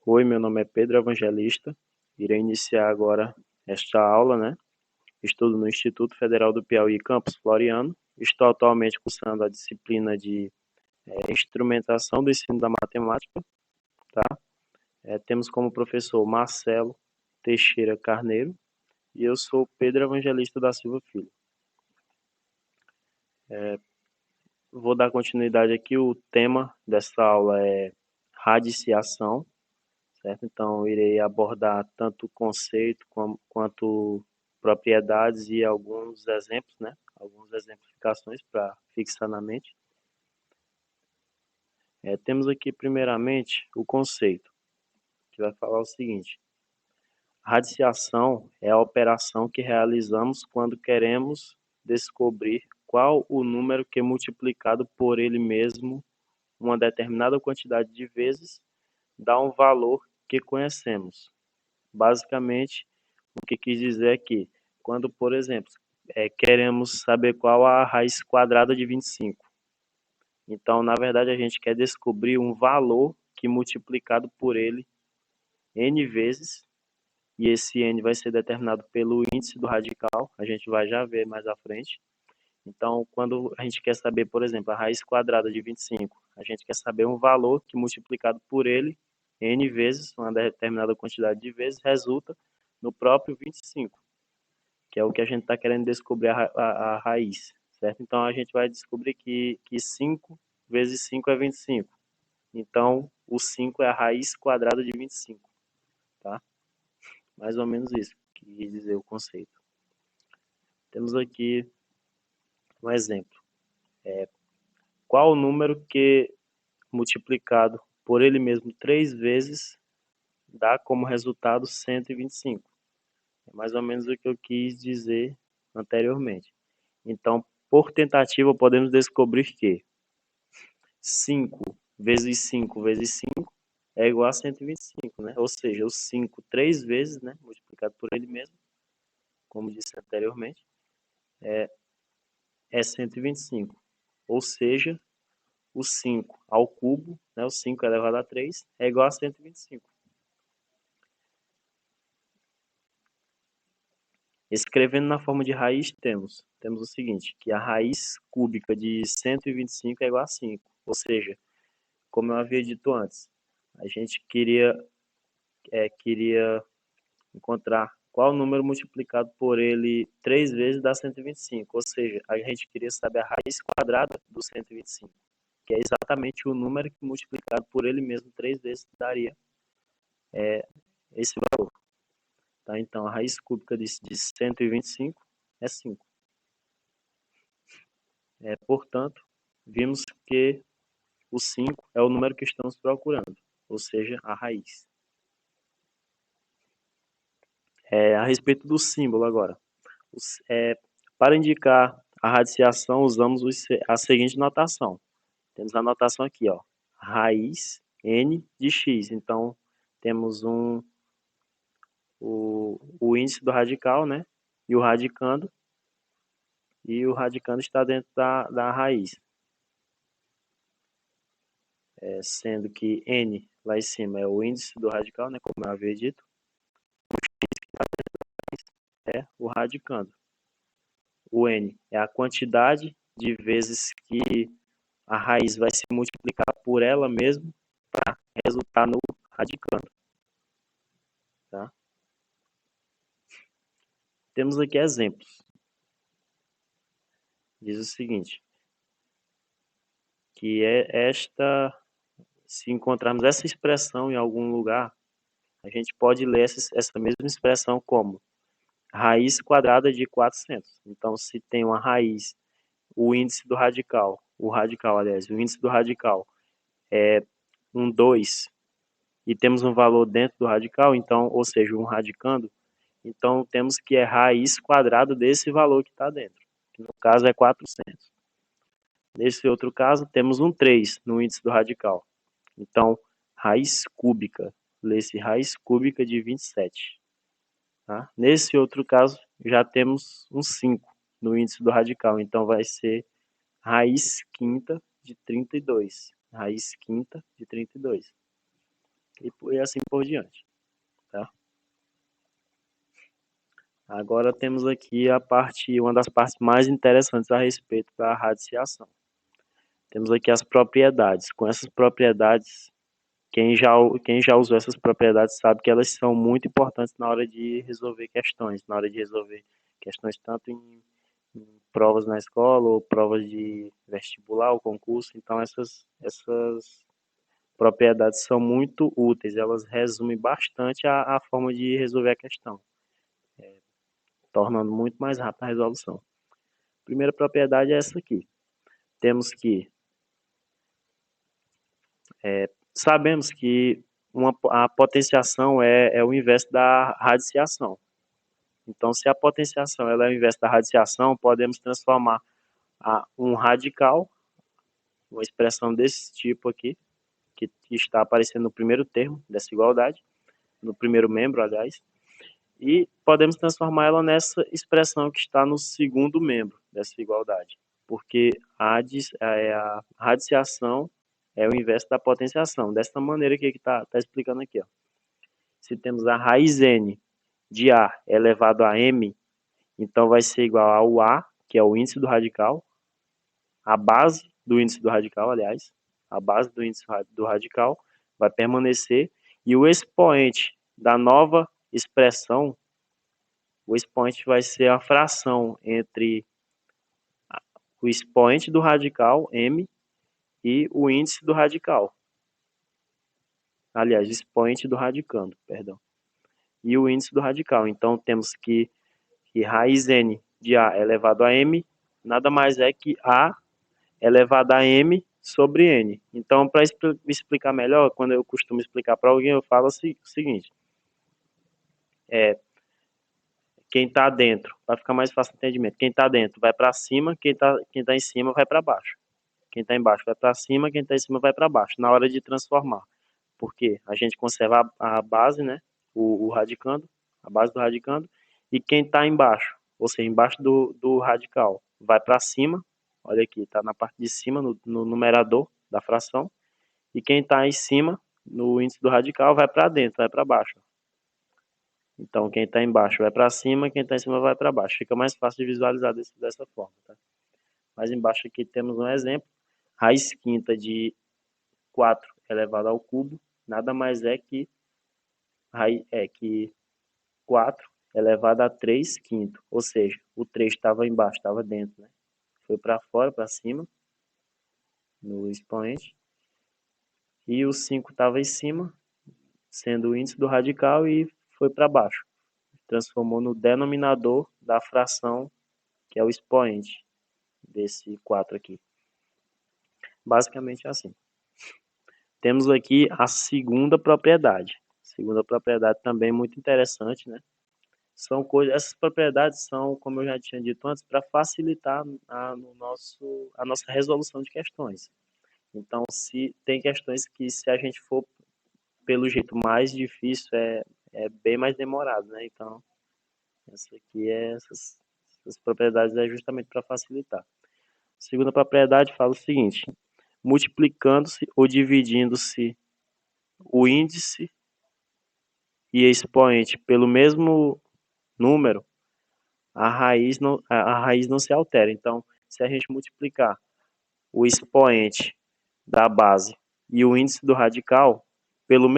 Oi, meu nome é Pedro Evangelista. Irei iniciar agora esta aula, né? Estudo no Instituto Federal do Piauí, Campus Floriano. Estou atualmente cursando a disciplina de Instrumentação do Ensino da Matemática, tá? Temos como professor Marcelo Teixeira Carneiro e eu sou Pedro Evangelista da Silva Filho. Vou dar continuidade aqui. O tema desta aula é radiciação, certo? Então, irei abordar tanto o conceito quanto propriedades e alguns exemplos, né? Algumas exemplificações para fixar na mente. Temos aqui, primeiramente, o conceito, que vai falar o seguinte: radiciação é a operação que realizamos quando queremos descobrir qual o número que, multiplicado por ele mesmo uma determinada quantidade de vezes, dá um valor que conhecemos. Basicamente, o que quis dizer aqui, quando, por exemplo, queremos saber qual a raiz quadrada de 25. Então, na verdade, a gente quer descobrir um valor que, multiplicado por ele n vezes, e esse n vai ser determinado pelo índice do radical, a gente vai já ver mais à frente. Então, quando a gente quer saber, por exemplo, a raiz quadrada de 25, a gente quer saber um valor que, multiplicado por ele n vezes, uma determinada quantidade de vezes, resulta no próprio 25, que é o que a gente está querendo descobrir a raiz, certo? Então, a gente vai descobrir que 5 vezes 5 é 25. Então, o 5 é a raiz quadrada de 25, tá? Mais ou menos isso que quis dizer o conceito. Temos aqui um exemplo. Qual o número que, multiplicado por ele mesmo 3 vezes, dá como resultado 125? É mais ou menos o que eu quis dizer anteriormente. Então, por tentativa, podemos descobrir que 5 vezes 5 vezes 5 é igual a 125, né? Ou seja, o 5 3 vezes, né, multiplicado por ele mesmo, como disse anteriormente, é 125. Ou seja, o 5 ao cubo, né, o 5 elevado a 3, é igual a 125. Escrevendo na forma de raiz, temos o seguinte, que a raiz cúbica de 125 é igual a 5. Ou seja, como eu havia dito antes, a gente queria encontrar qual número multiplicado por ele 3 vezes dá 125. Ou seja, a gente queria saber a raiz quadrada do 125, que é exatamente o número que, multiplicado por ele mesmo 3 vezes, daria esse valor. Tá? Então, a raiz cúbica de 125 é 5. Portanto, vimos que o 5 é o número que estamos procurando, ou seja, a raiz. A respeito do símbolo agora. Para indicar a radiciação, usamos a seguinte notação. Temos a notação aqui, ó, raiz n de x. Então, temos o índice do radical, né? E o radicando está dentro da raiz. Sendo que n lá em cima é o índice do radical, né? Como eu havia dito. É o radicando. O n é a quantidade de vezes que a raiz vai se multiplicar por ela mesma para resultar no radicando. Tá? Temos aqui exemplos. Diz o seguinte, que se encontrarmos essa expressão em algum lugar, a gente pode ler essa mesma expressão como raiz quadrada de 400. Então, se tem uma raiz, o índice do radical, o índice do radical é 2, e temos um valor dentro do radical, então, ou seja, um radicando, então temos que é raiz quadrada desse valor que está dentro, que no caso é 400. Nesse outro caso, temos um 3 no índice do radical. Então, raiz cúbica, lê-se raiz cúbica de 27. Tá? Nesse outro caso, já temos um 5 no índice do radical, então vai ser raiz quinta de 32. Raiz quinta de 32. e assim por diante, tá? Agora temos aqui uma das partes mais interessantes a respeito da radiciação. Temos aqui as propriedades. Com essas propriedades, quem já usou essas propriedades sabe que elas são muito importantes na hora de resolver questões, na hora de resolver questões tanto em provas na escola ou provas de vestibular ou concurso. Então, essas propriedades são muito úteis, elas resumem bastante a forma de resolver a questão, tornando muito mais rápida a resolução. A primeira propriedade é essa aqui. Temos que sabemos que a potenciação é o inverso da radiciação. Então, se a potenciação ela é o inverso da radiciação, podemos transformar um radical, uma expressão desse tipo aqui, que está aparecendo no primeiro termo dessa igualdade, no primeiro membro, aliás, e podemos transformar ela nessa expressão que está no segundo membro dessa igualdade, porque a radiciação é o inverso da potenciação. Dessa maneira que está explicando aqui. Ó. Se temos a raiz n de A elevado a m, então vai ser igual ao A, que é o índice do radical, a base do índice do radical, aliás, a base do índice do radical vai permanecer, e o expoente da nova expressão, o expoente vai ser a fração entre o expoente do radical, m, e o índice do radical. Aliás, expoente do radicando, perdão. E o índice do radical. Então, temos que raiz n de A elevado a m nada mais é que A elevado a m sobre n. Então, para explicar melhor, quando eu costumo explicar para alguém, eu falo o seguinte. Quem está dentro, vai ficar mais fácil o entendimento. Quem está dentro vai para cima, quem tá em cima vai para baixo. Quem está embaixo vai para cima, quem está em cima vai para baixo. Na hora de transformar. Porque a gente conserva a base, né? O radicando, a base do radicando. E quem está embaixo, ou seja, embaixo do radical, vai para cima. Olha aqui, está na parte de cima, no numerador da fração. E quem está em cima, no índice do radical, vai para dentro, vai para baixo. Então, quem está embaixo vai para cima, quem está em cima vai para baixo. Fica mais fácil de visualizar dessa forma. Tá? Mais embaixo aqui temos um exemplo. Raiz quinta de 4 elevado ao cubo nada mais é que 4 elevado a 3 quinto. Ou seja, o 3 estava embaixo, estava dentro. Né? Foi para fora, para cima, no expoente. E o 5 estava em cima, sendo o índice do radical, e foi para baixo. Transformou no denominador da fração, que é o expoente desse 4 aqui. Basicamente é assim. Temos aqui a segunda propriedade. Segunda propriedade também muito interessante, né? Essas propriedades são, como eu já tinha dito antes, para facilitar a nossa resolução de questões. Então, se tem questões que, se a gente for pelo jeito mais difícil, é bem mais demorado, né? Então, essas propriedades é justamente para facilitar. A segunda propriedade fala o seguinte: multiplicando-se ou dividindo-se o índice e expoente pelo mesmo número, a raiz não se altera. Então, se a gente multiplicar o expoente da base e o índice do radical pelo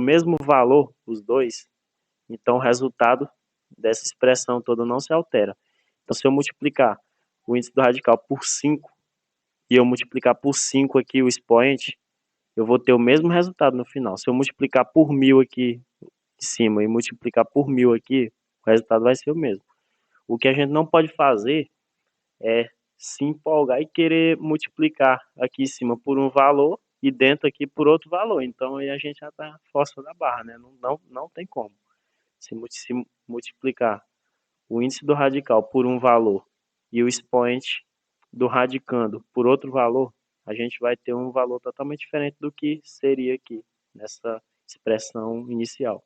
mesmo valor, os dois, então o resultado dessa expressão toda não se altera. Então, se eu multiplicar o índice do radical por 5 e eu multiplicar por 5 aqui o expoente, eu vou ter o mesmo resultado no final. Se eu multiplicar por 1000 aqui em cima e multiplicar por 1000 aqui, o resultado vai ser o mesmo. O que a gente não pode fazer é se empolgar e querer multiplicar aqui em cima por um valor e dentro aqui por outro valor. Então aí a gente já está forçando a barra, né? Não tem como. Se multiplicar o índice do radical por um valor e o expoente do radicando por outro valor, a gente vai ter um valor totalmente diferente do que seria aqui, nessa expressão inicial.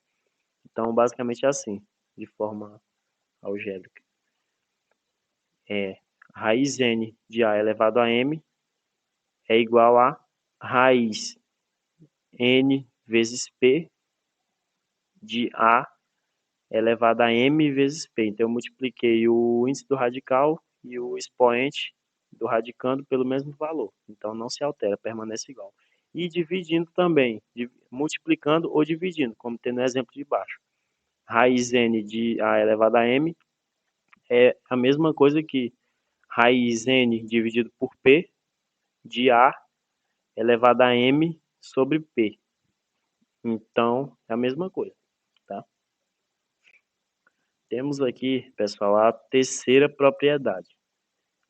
Então, basicamente é assim, de forma algébrica. Raiz n de A elevado a m é igual a raiz n vezes P de A elevado a M vezes P. Então, eu multipliquei o índice do radical e o expoente do radicando pelo mesmo valor. Então, não se altera, permanece igual. E dividindo também, multiplicando ou dividindo, como tem no exemplo de baixo. Raiz n de A elevado a M é a mesma coisa que raiz n dividido por P de A elevado a M sobre P. Então, é a mesma coisa, tá? Temos aqui, pessoal, a terceira propriedade.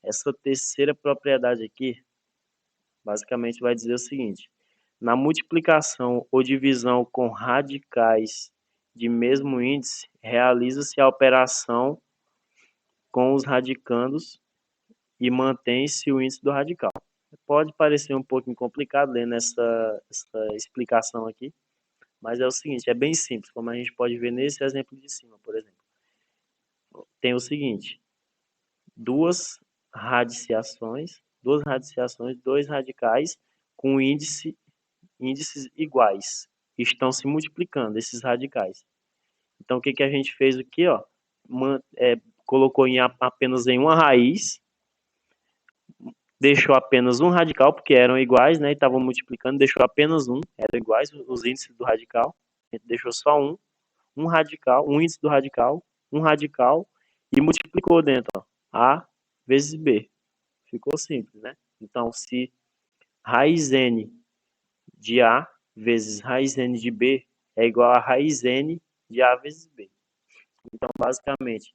Essa terceira propriedade aqui, basicamente vai dizer o seguinte: na multiplicação ou divisão com radicais de mesmo índice, realiza-se a operação com os radicandos e mantém-se o índice do radical. Pode parecer um pouco complicado lendo essa explicação aqui, mas é o seguinte, é bem simples, como a gente pode ver nesse exemplo de cima, por exemplo. Tem o seguinte, duas radiciações, dois radicais com índices iguais. Estão se multiplicando esses radicais. Então, o que a gente fez aqui, ó? Colocou apenas em uma raiz, deixou apenas um radical, porque eram iguais, né? E estavam multiplicando, deixou apenas um, eram iguais os índices do radical. A gente deixou só um radical, um índice do radical, um radical, e multiplicou dentro, ó, A vezes B. Ficou simples, né? Então, se raiz n de A vezes raiz n de B é igual a raiz n de A vezes B. Então, basicamente,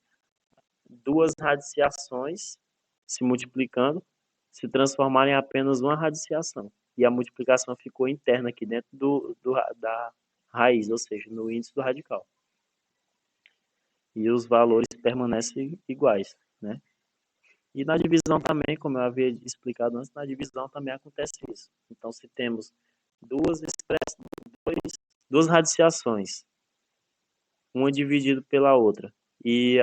duas radiciações se multiplicando se transformaram em apenas uma radiciação. E a multiplicação ficou interna aqui dentro da raiz, ou seja, no índice do radical. E os valores permanecem iguais, né? E na divisão também, como eu havia explicado antes, na divisão também acontece isso. Então, se temos duas radiciações, uma dividida pela outra, e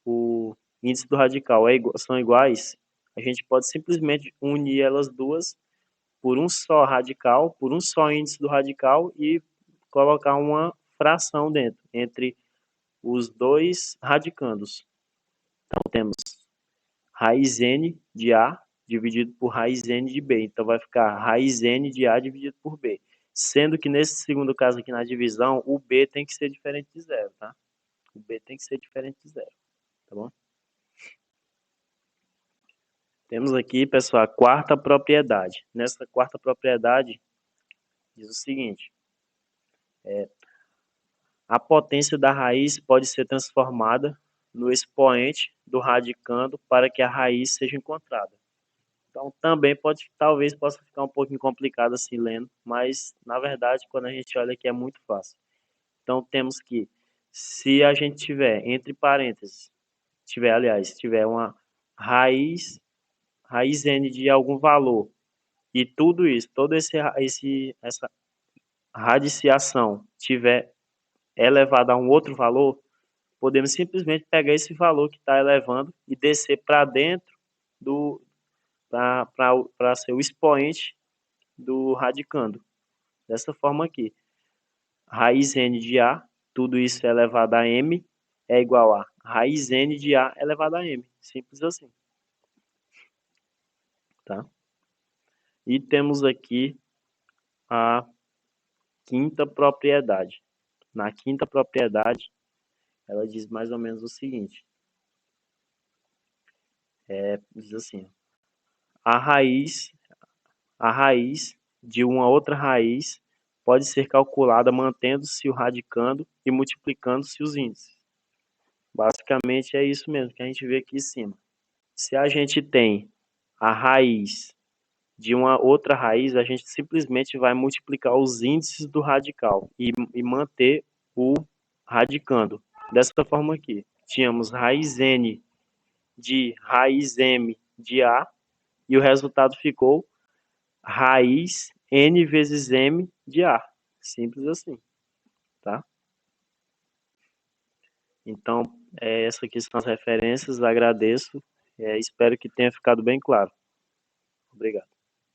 o índice do radical são iguais, a gente pode simplesmente unir elas duas por um só radical, por um só índice do radical e colocar uma fração dentro, entre os dois radicandos. Então, temos raiz n de A dividido por raiz n de B. Então, vai ficar raiz n de A dividido por B. Sendo que nesse segundo caso aqui na divisão, o B tem que ser diferente de zero, tá? O B tem que ser diferente de zero, tá bom? Temos aqui, pessoal, a quarta propriedade. Nessa quarta propriedade, diz o seguinte: a potência da raiz pode ser transformada no expoente do radicando para que a raiz seja encontrada. Então, também talvez possa ficar um pouquinho complicado assim lendo, mas, na verdade, quando a gente olha aqui é muito fácil. Então, temos que, se a gente tiver, entre parênteses, tiver uma raiz n de algum valor, e tudo isso, toda essa radiciação tiver elevado a um outro valor, podemos simplesmente pegar esse valor que está elevando e descer para dentro para ser o expoente do radicando. Dessa forma aqui, raiz n de A, tudo isso elevado a M, é igual a raiz n de A elevado a M. Simples assim. Tá? E temos aqui a quinta propriedade. Na quinta propriedade, ela diz mais ou menos o seguinte. Diz assim, a raiz de uma outra raiz pode ser calculada mantendo-se o radicando e multiplicando-se os índices. Basicamente é isso mesmo que a gente vê aqui em cima. Se a gente tem a raiz de uma outra raiz, a gente simplesmente vai multiplicar os índices do radical e manter o radicando. Dessa forma aqui, tínhamos raiz n de raiz m de A e o resultado ficou raiz n vezes m de A. Simples assim, tá? Então, essas aqui são as referências, agradeço, espero que tenha ficado bem claro. Obrigado.